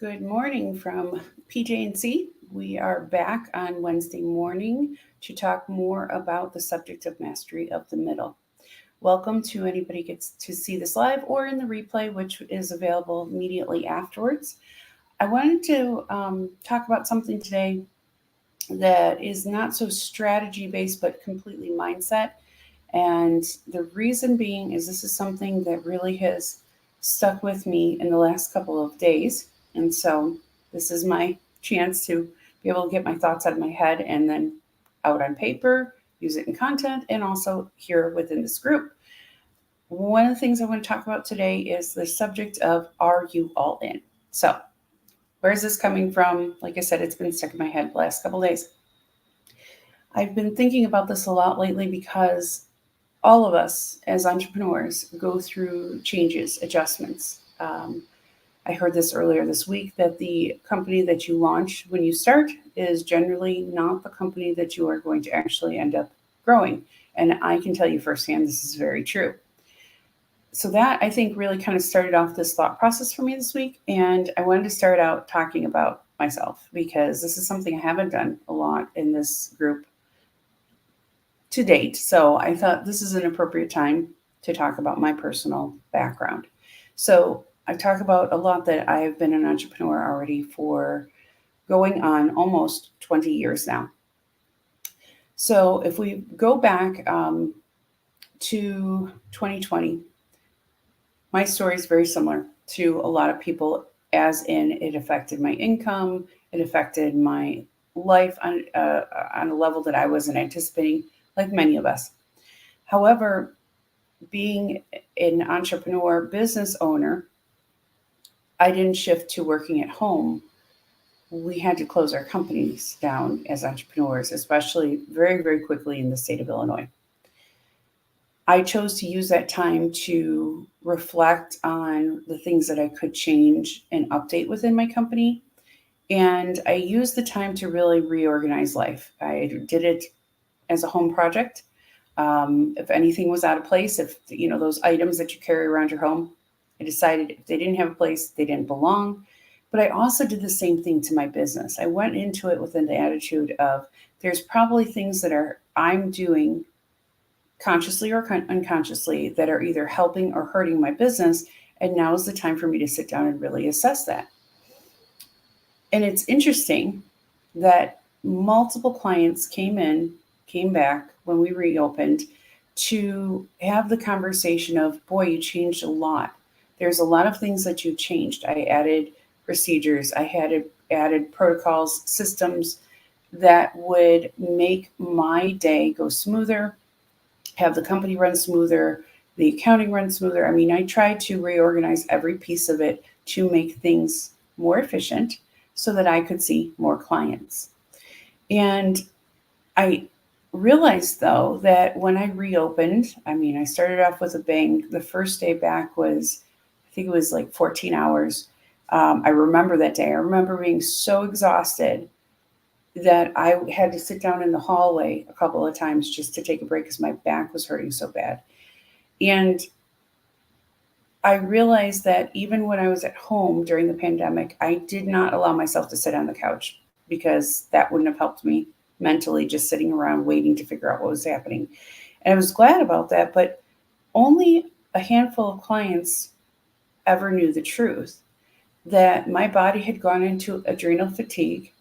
Good morning from PJ&C. We are back on Wednesday morning to talk more about the subject of mastery of the middle. Welcome to anybody gets to see this live or in the replay, which is available immediately afterwards. I wanted to talk about something today that is not so strategy based, but completely mindset. And the reason being is this is something that really has stuck with me in the last couple of days. And so this is my chance to be able to get my thoughts out of my head and then out on paper, use it in content, and also here within this group. One of the things I want to talk about today is the subject of are you all in? So, where is this coming from? Like I said, it's been stuck in my head the last couple of days. I've been thinking about this a lot lately because all of us as entrepreneurs go through changes, adjustments. I heard this earlier this week that the company that you launch when you start is generally not the company that you are going to actually end up growing. And I can tell you firsthand, this is very true. So, that I think really kind of started off this thought process for me this week. And I wanted to start out talking about myself because this is something I haven't done a lot in this group to date. So I thought this is an appropriate time to talk about my personal background. So I talk about a lot that I've been an entrepreneur already for going on almost 20 years now. So if we go back to 2020, my story is very similar to a lot of people, as in it affected my income, it affected my life on a level that I wasn't anticipating, like many of us. However, being an entrepreneur, business owner, I didn't shift to working at home. We had to close our companies down as entrepreneurs, especially very, very quickly in the state of Illinois. I chose to use that time to reflect on the things that I could change and update within my company. And I used the time to really reorganize life. I did it as a home project. If anything was out of place, if those items that you carry around your home, I decided if they didn't have a place, they didn't belong. But I also did the same thing to my business. I went into it with the attitude of there's probably things that I'm doing consciously or unconsciously that are either helping or hurting my business. And now is the time for me to sit down and really assess that. And it's interesting that multiple clients came back when we reopened to have the conversation of, boy, you changed a lot. There's a lot of things that you changed. I added procedures, I had added protocols, systems that would make my day go smoother, have the company run smoother, the accounting run smoother. I mean, I tried to reorganize every piece of it to make things more efficient so that I could see more clients. And I realized, though, that when I reopened, I started off with a bang. The first day back was, I think it was like 14 hours. I remember that day. I remember being so exhausted that I had to sit down in the hallway a couple of times just to take a break because my back was hurting so bad. And I realized that even when I was at home during the pandemic, I did not allow myself to sit on the couch because that wouldn't have helped me mentally, just sitting around waiting to figure out what was happening. And I was glad about that, but only a handful of clients ever knew the truth that my body had gone into adrenal fatigue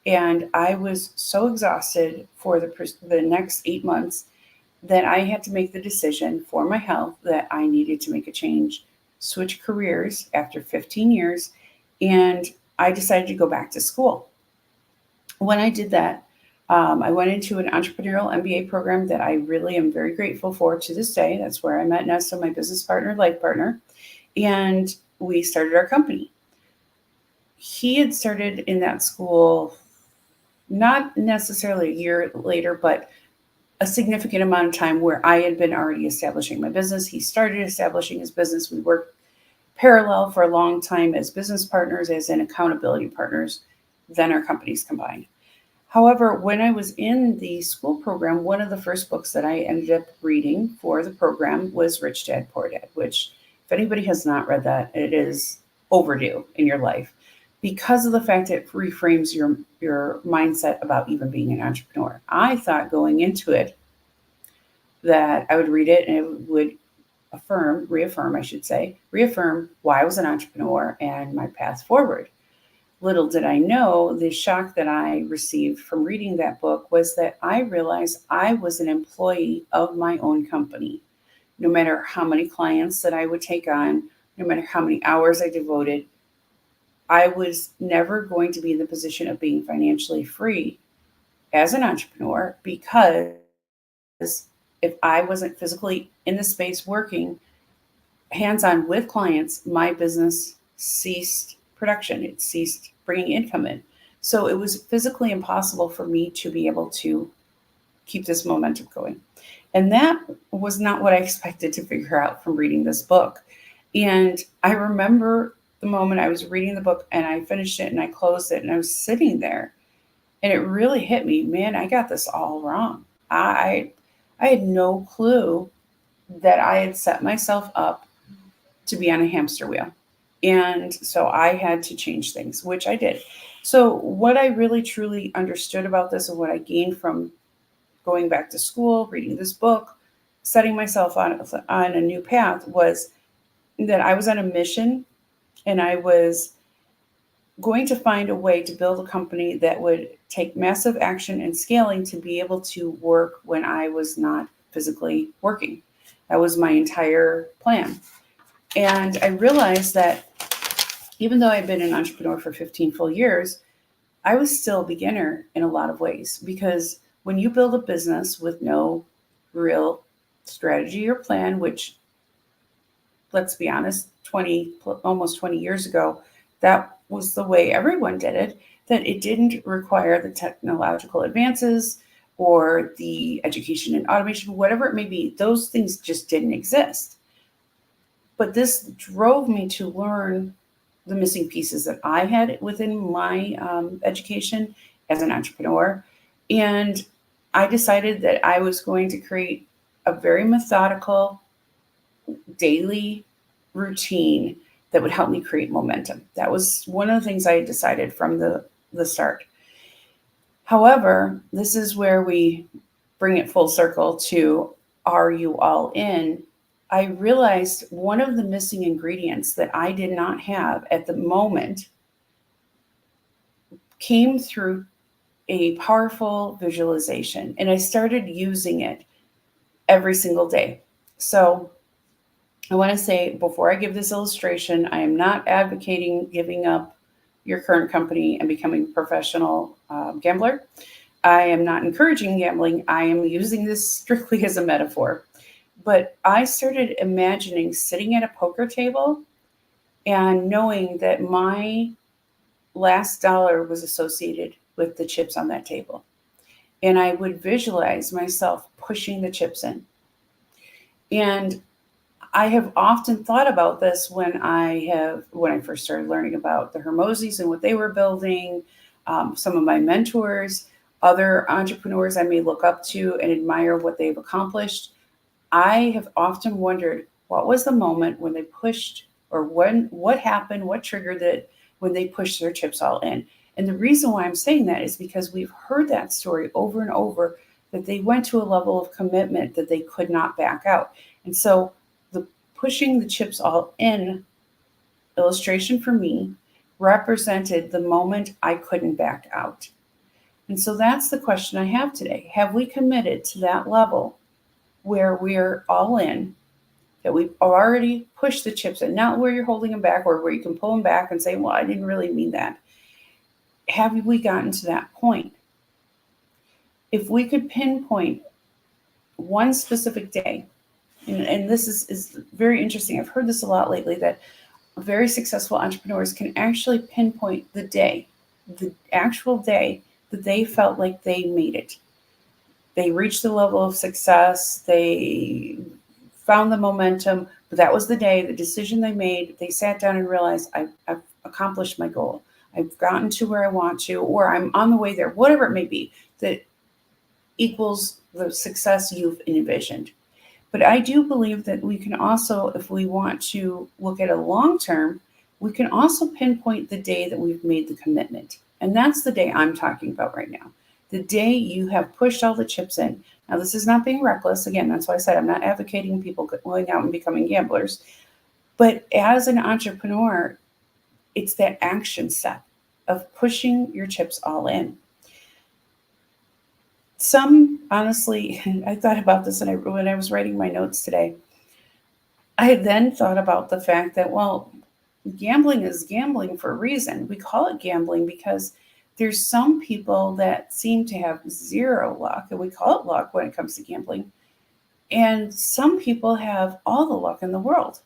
and I was so exhausted for the next 8 months that I had to make the decision for my health that I needed to make a change, switch careers after 15 years, and I decided to go back to school. When I did that, I went into an entrepreneurial MBA program that I really am very grateful for to this day. That's where I met Nessa, my business partner, life partner, and we started our company. He had started in that school not necessarily a year later, but a significant amount of time where I had been already establishing my business. He started establishing his business. We worked parallel for a long time as business partners, as in accountability partners. Then our companies combined. However, when I was in the school program, one of the first books that I ended up reading for the program was Rich Dad, Poor Dad, which if anybody has not read that, it is overdue in your life because of the fact it reframes your mindset about even being an entrepreneur. I thought going into it that I would read it and it would reaffirm why I was an entrepreneur and my path forward. Little did I know the shock that I received from reading that book was that I realized I was an employee of my own company. No matter how many clients that I would take on, no matter how many hours I devoted, I was never going to be in the position of being financially free as an entrepreneur because if I wasn't physically in the space working hands on with clients, my business ceased production. It ceased bringing income in. So it was physically impossible for me to be able to keep this momentum going. And that was not what I expected to figure out from reading this book. And I remember the moment I was reading the book and I finished it and I closed it and I was sitting there and it really hit me, man, I got this all wrong. I had no clue that I had set myself up to be on a hamster wheel. And so I had to change things, which I did. So, what I really truly understood about this and what I gained from going back to school, reading this book, setting myself on a new path was that I was on a mission and I was going to find a way to build a company that would take massive action and scaling to be able to work when I was not physically working. That was my entire plan. And I realized that even though I've been an entrepreneur for 15 full years, I was still a beginner in a lot of ways because when you build a business with no real strategy or plan, which let's be honest, almost 20 years ago, that was the way everyone did it, that it didn't require the technological advances or the education and automation, whatever it may be, those things just didn't exist. But this drove me to learn the missing pieces that I had within my education as an entrepreneur. And I decided that I was going to create a very methodical daily routine that would help me create momentum. That was one of the things I had decided from the start. However, this is where we bring it full circle to, are you all in? I realized one of the missing ingredients that I did not have at the moment came through a powerful visualization, and I started using it every single day. So I want to say before I give this illustration, I am not advocating giving up your current company and becoming a professional gambler. I am not encouraging gambling. I am using this strictly as a metaphor. But I started imagining sitting at a poker table and knowing that my last dollar was associated with the chips on that table. And I would visualize myself pushing the chips in. And I have often thought about this when I first started learning about the Hermosis and what they were building, some of my mentors, other entrepreneurs I may look up to and admire what they've accomplished. I have often wondered what was the moment when they pushed, or what happened, what triggered it when they pushed their chips all in. And the reason why I'm saying that is because we've heard that story over and over, that they went to a level of commitment that they could not back out. And so the pushing the chips all in illustration for me represented the moment I couldn't back out. And so that's the question I have today. Have we committed to that level where we're all in, that we've already pushed the chips in, not where you're holding them back or where you can pull them back and say, well, I didn't really mean that. Have we gotten to that point? If we could pinpoint one specific day, and this is very interesting. I've heard this a lot lately, that very successful entrepreneurs can actually pinpoint the actual day that they felt like they made it. They reached the level of success. They found the momentum, but that was the day, the decision they made. They sat down and realized, I've accomplished my goal. I've gotten to where I want to, or I'm on the way there, whatever it may be, that equals the success you've envisioned. But I do believe that we can also, if we want to look at a long term, we can also pinpoint the day that we've made the commitment. And that's the day I'm talking about right now. The day you have pushed all the chips in. Now, this is not being reckless. Again, that's why I said I'm not advocating people going out and becoming gamblers. But as an entrepreneur, it's that action step of pushing your chips all in. Some, honestly, I thought about this when I was writing my notes today. I then thought about the fact that, well, gambling is gambling for a reason. We call it gambling because there's some people that seem to have zero luck, and we call it luck when it comes to gambling. And some people have all the luck in the world.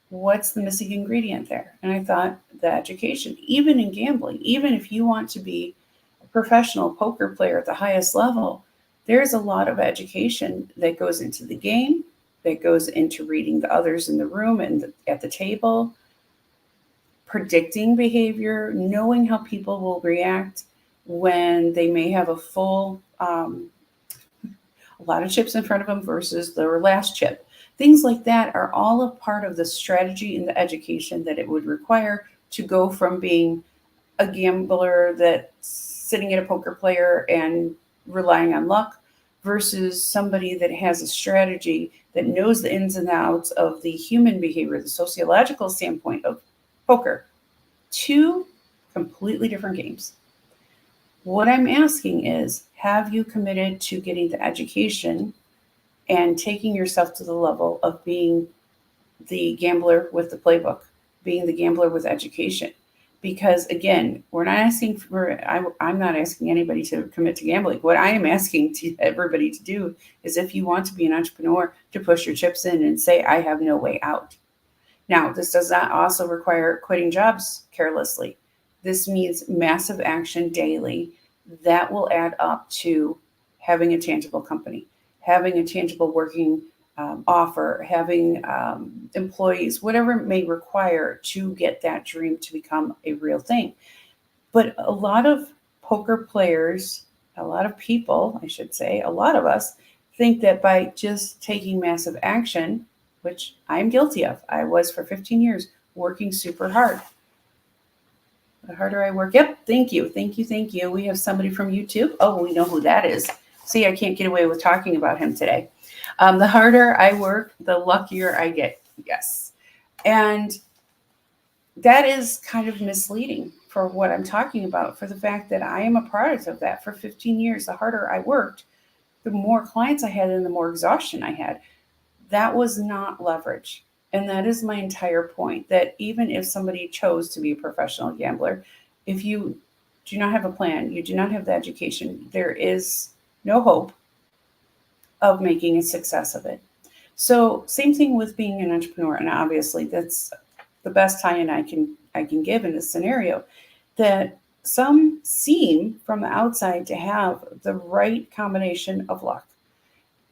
What's the missing ingredient there? And I thought the education, even in gambling, even if you want to be a professional poker player at the highest level, there's a lot of education that goes into the game, that goes into reading the others in the room and at the table, predicting behavior, knowing how people will react when they may have a lot of chips in front of them versus their last chip. Things like that are all a part of the strategy and the education that it would require to go from being a gambler that's sitting at a poker player and relying on luck versus somebody that has a strategy that knows the ins and outs of the human behavior, the sociological standpoint of poker. Two completely different games. What I'm asking is, have you committed to getting the education and taking yourself to the level of being the gambler with the playbook, being the gambler with education? Because again, we're not asking for, I'm not asking anybody to commit to gambling. What I am asking to everybody to do is, if you want to be an entrepreneur, to push your chips in and say, I have no way out. Now, this does not also require quitting jobs carelessly. This means massive action daily that will add up to having a tangible company, having a tangible working offer, having employees, whatever it may require to get that dream to become a real thing. But a lot of poker players, a lot of people, I should say, a lot of us think that by just taking massive action, which I'm guilty of, I was for 15 years working super hard. The harder I work, yep, thank you. We have somebody from YouTube. Oh, we know who that is. See, I can't get away with talking about him today. The harder I work, the luckier I get. Yes. And that is kind of misleading for what I'm talking about, for the fact that I am a product of that. For 15 years, the harder I worked, the more clients I had and the more exhaustion I had. That was not leverage. And that is my entire point, that even if somebody chose to be a professional gambler, if you do not have a plan, you do not have the education, there is no hope of making a success of it. So same thing with being an entrepreneur. And obviously that's the best tie-in I can give in this scenario, that some seem from the outside to have the right combination of luck.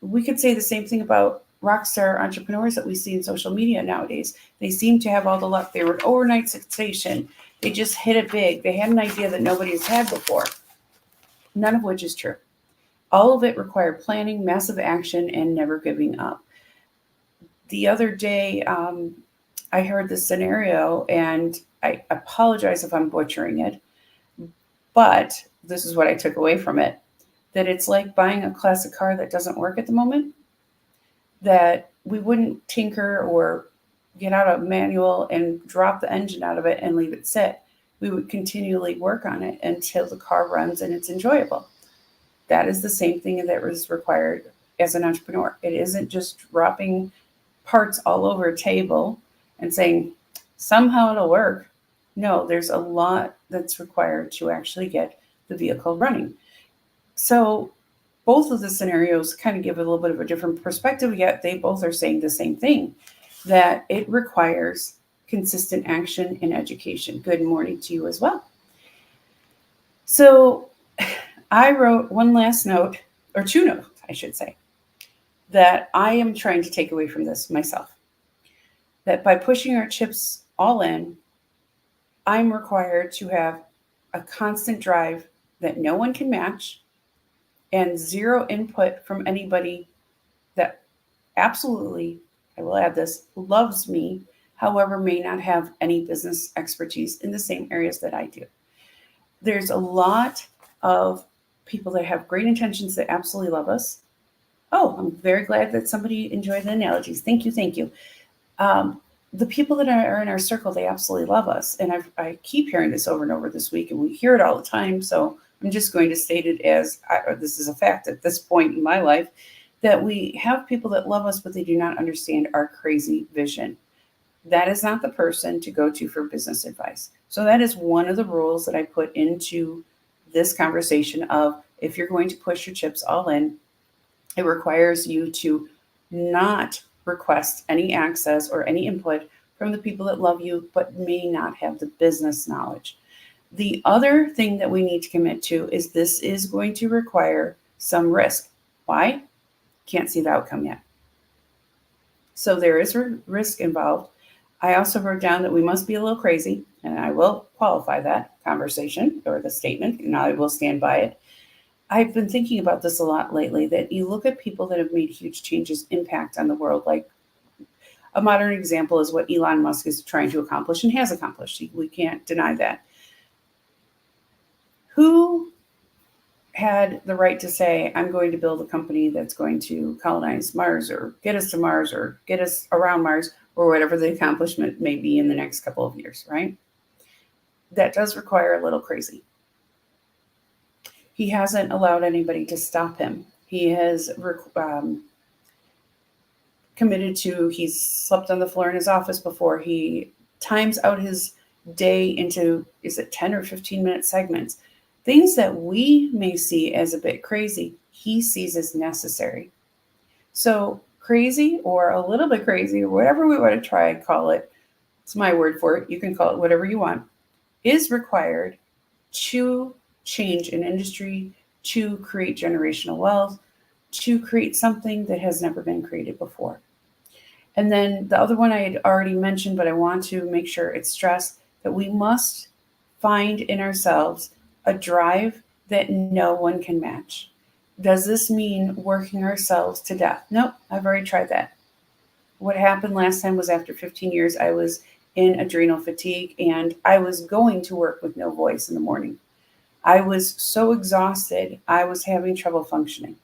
We could say the same thing about rock star entrepreneurs that we see in social media nowadays. They seem to have all the luck. They were an overnight sensation. They just hit it big. They had an idea that nobody has had before. None of which is true. All of it required planning, massive action, and never giving up. The other day, I heard this scenario, and I apologize if I'm butchering it, but this is what I took away from it, that it's like buying a classic car that doesn't work at the moment, that we wouldn't tinker or get out a manual and drop the engine out of it and leave it sit. We would continually work on it until the car runs and it's enjoyable. That is the same thing that was required as an entrepreneur. It isn't just dropping parts all over a table and saying, somehow it'll work. No, there's a lot that's required to actually get the vehicle running. So both of the scenarios kind of give a little bit of a different perspective, yet they both are saying the same thing, that it requires consistent action and education. Good morning to you as well. So I wrote one last note, or two notes, I should say, that I am trying to take away from this myself. That by pushing our chips all in, I'm required to have a constant drive that no one can match and zero input from anybody that absolutely, I will add this, loves me however, may not have any business expertise in the same areas that I do. There's a lot of people that have great intentions that absolutely love us. Oh, I'm very glad that somebody enjoyed the analogies. Thank you, thank you. Um, the people that are in our circle, they absolutely love us. And I keep hearing this over and over this week, and we hear it all the time. So I'm just going to state it as this is a fact at this point in my life, that we have people that love us, but they do not understand our crazy vision. That is not the person to go to for business advice. So that is one of the rules that I put into this conversation of, if you're going to push your chips all in, it requires you to not request any access or any input from the people that love you but may not have the business knowledge. The other thing that we need to commit to is this is going to require some risk. Why? Can't see the outcome yet. So there is risk involved. I also wrote down that we must be a little crazy, and I will qualify that conversation or the statement, and I will stand by it. I've been thinking about this a lot lately, that you look at people that have made huge changes, impact on the world. Like a modern example is what Elon Musk is trying to accomplish and has accomplished. We can't deny that. Who had the right to say, I'm going to build a company that's going to colonize Mars or get us to Mars or get us around Mars or whatever the accomplishment may be in the next couple of years, right? That does require a little crazy. He hasn't allowed anybody to stop him. He has committed to, he's slept on the floor in his office before. He times out his day into, is it 10 or 15-minute segments? Things that we may see as a bit crazy, he sees as necessary. So crazy or a little bit crazy or whatever we want to try and call it, it's my word for it, you can call it whatever you want, is required to change an industry, to create generational wealth, to create something that has never been created before. And then the other one I had already mentioned, but I want to make sure it's stressed, that we must find in ourselves a drive that no one can match. Does this mean working ourselves to death? Nope, I've already tried that. What happened last time was after 15 years, I was in adrenal fatigue and I was going to work with no voice in the morning. I was so exhausted, I was having trouble functioning.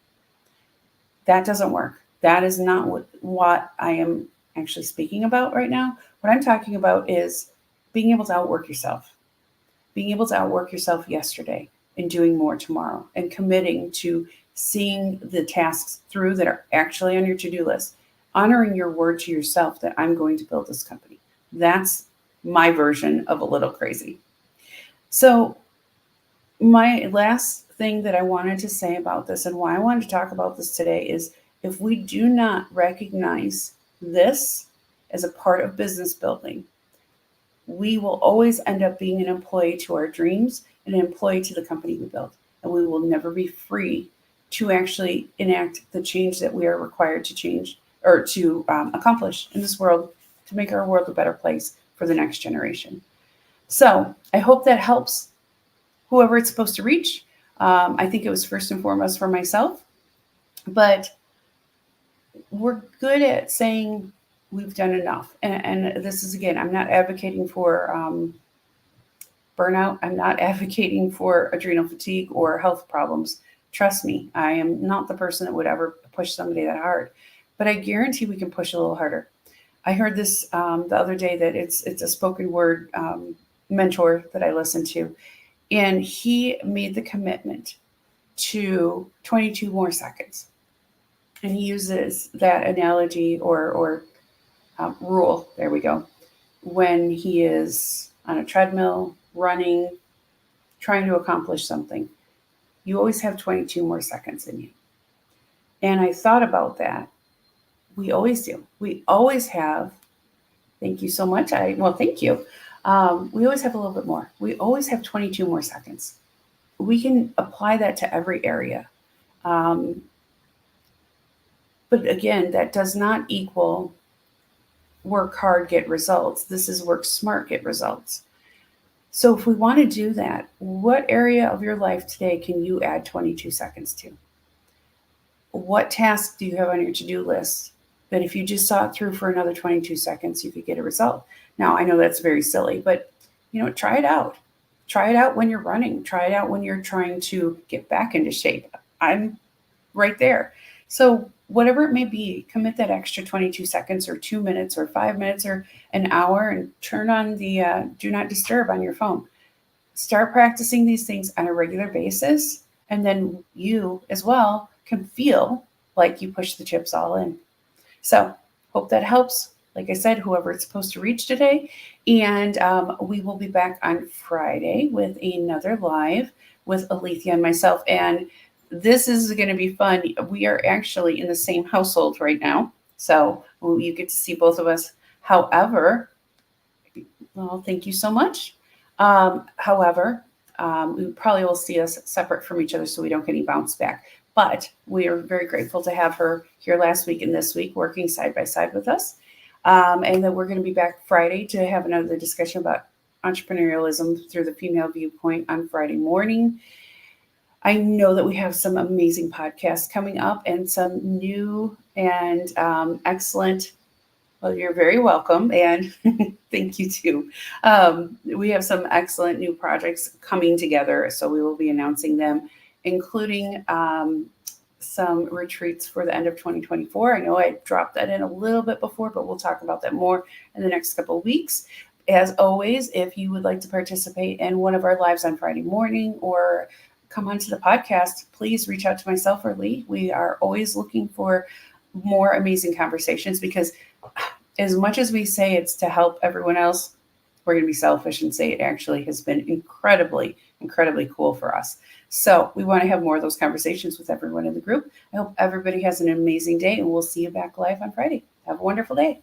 That doesn't work. That is not what I am actually speaking about right now. What I'm talking about is being able to outwork yourself, being able to outwork yourself yesterday and doing more tomorrow, and committing to seeing the tasks through that are actually on your to-do list, honoring your word to yourself that I'm going to build this company. That's my version of a little crazy. So my last thing that I wanted to say about this and why I wanted to talk about this today is, if we do not recognize this as a part of business building, we will always end up being an employee to our dreams and an employee to the company we build. And we will never be free to actually enact the change that we are required to change or to accomplish in this world to make our world a better place for the next generation. So I hope that helps whoever it's supposed to reach. I think it was first and foremost for myself, but we're good at saying we've done enough. And this is, again, I'm not advocating for burnout. I'm not advocating for adrenal fatigue or health problems. Trust me, I am not the person that would ever push somebody that hard, but I guarantee we can push a little harder. I heard this the other day, that it's a spoken word mentor that I listened to, and he made the commitment to 22 more seconds. And he uses that analogy or rule, there we go, when he is on a treadmill, running, trying to accomplish something. You always have 22 more seconds in you. And I thought about that. We always do. We always have, thank you so much. Thank you. We always have a little bit more. We always have 22 more seconds. We can apply that to every area. But again, that does not equal work hard, get results. This is work smart, get results. So if we want to do that, what area of your life today can you add 22 seconds to? What task do you have on your to-do list But if you just saw it through for another 22 seconds, you could get a result. Now, I know that's very silly, but try it out. Try it out when you're running. Try it out when you're trying to get back into shape. I'm right there. So whatever it may be, commit that extra 22 seconds or 2 minutes or 5 minutes or an hour and turn on the do not disturb on your phone. Start practicing these things on a regular basis. And then you as well can feel like you push the chips all in. So hope that helps. Like I said, whoever it's supposed to reach today. And we will be back on Friday with another live with Alethea and myself. And this is going to be fun. We are actually in the same household right now. So you get to see both of us. However, well, thank you so much. However, we probably will see us separate from each other so we don't get any bounce back. But we are very grateful to have her here last week and this week working side by side with us. And then we're going to be back Friday to have another discussion about entrepreneurialism through the female viewpoint on Friday morning. I know that we have some amazing podcasts coming up and some new and excellent. Well, you're very welcome, and thank you too. We have some excellent new projects coming together, so we will be announcing them, including some retreats for the end of 2024. I know I dropped that in a little bit before, but we'll talk about that more in the next couple of weeks. As always, if you would like to participate in one of our lives on Friday morning or come onto the podcast, please reach out to myself or Lee. We are always looking for more amazing conversations because as much as we say it's to help everyone else, we're going to be selfish and say it actually has been incredibly, incredibly cool for us. So we want to have more of those conversations with everyone in the group. I hope everybody has an amazing day, and we'll see you back live on Friday. Have a wonderful day.